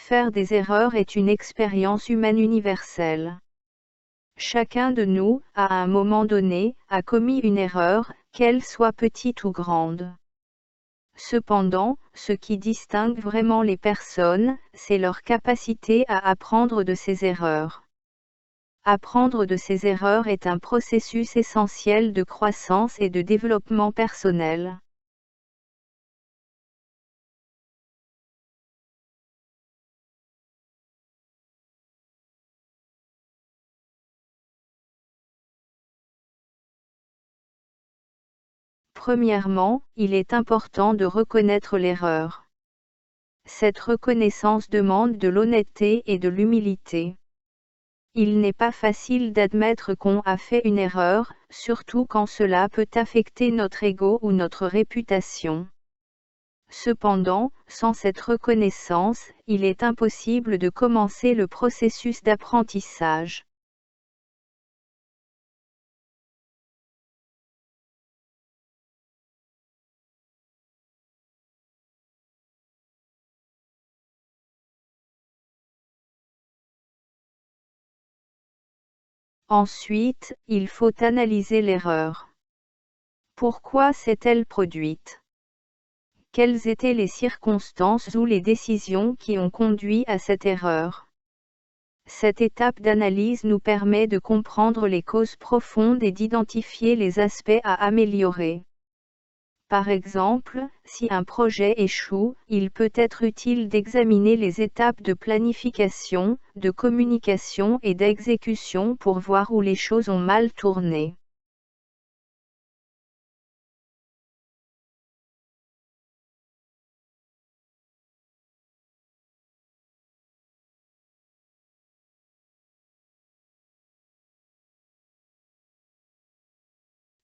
Faire des erreurs est une expérience humaine universelle. Chacun de nous, à un moment donné, a commis une erreur, qu'elle soit petite ou grande. Cependant, ce qui distingue vraiment les personnes, c'est leur capacité à apprendre de ces erreurs. Apprendre de ses erreurs est un processus essentiel de croissance et de développement personnel. Premièrement, il est important de reconnaître l'erreur. Cette reconnaissance demande de l'honnêteté et de l'humilité. Il n'est pas facile d'admettre qu'on a fait une erreur, surtout quand cela peut affecter notre ego ou notre réputation. Cependant, sans cette reconnaissance, il est impossible de commencer le processus d'apprentissage. Ensuite, il faut analyser l'erreur. Pourquoi s'est-elle produite? Quelles étaient les circonstances ou les décisions qui ont conduit à cette erreur? Cette étape d'analyse nous permet de comprendre les causes profondes et d'identifier les aspects à améliorer. Par exemple, si un projet échoue, il peut être utile d'examiner les étapes de planification, de communication et d'exécution pour voir où les choses ont mal tourné.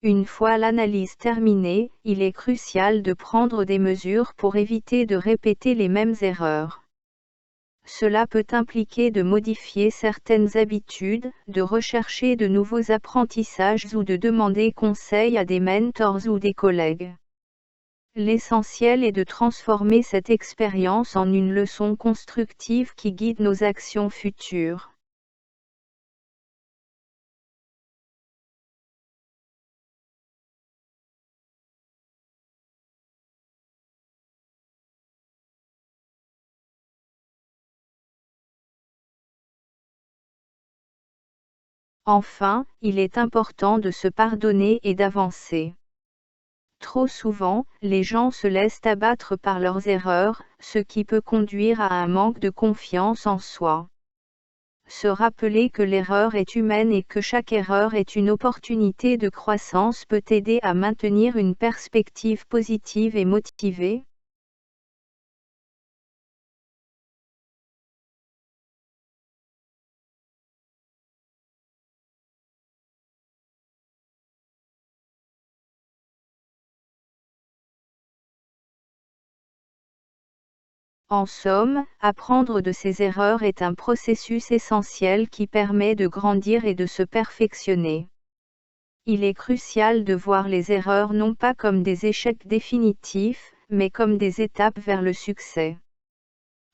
Une fois l'analyse terminée, il est crucial de prendre des mesures pour éviter de répéter les mêmes erreurs. Cela peut impliquer de modifier certaines habitudes, de rechercher de nouveaux apprentissages ou de demander conseil à des mentors ou des collègues. L'essentiel est de transformer cette expérience en une leçon constructive qui guide nos actions futures. Enfin, il est important de se pardonner et d'avancer. Trop souvent, les gens se laissent abattre par leurs erreurs, ce qui peut conduire à un manque de confiance en soi. Se rappeler que l'erreur est humaine et que chaque erreur est une opportunité de croissance peut aider à maintenir une perspective positive et motivée. En somme, apprendre de ses erreurs est un processus essentiel qui permet de grandir et de se perfectionner. Il est crucial de voir les erreurs non pas comme des échecs définitifs, mais comme des étapes vers le succès.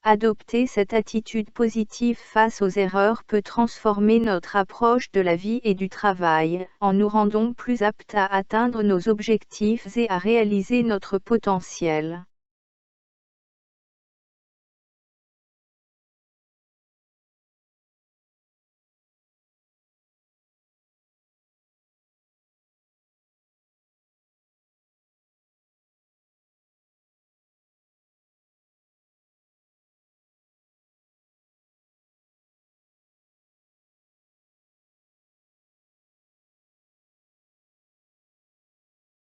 Adopter cette attitude positive face aux erreurs peut transformer notre approche de la vie et du travail, en nous rendant plus aptes à atteindre nos objectifs et à réaliser notre potentiel.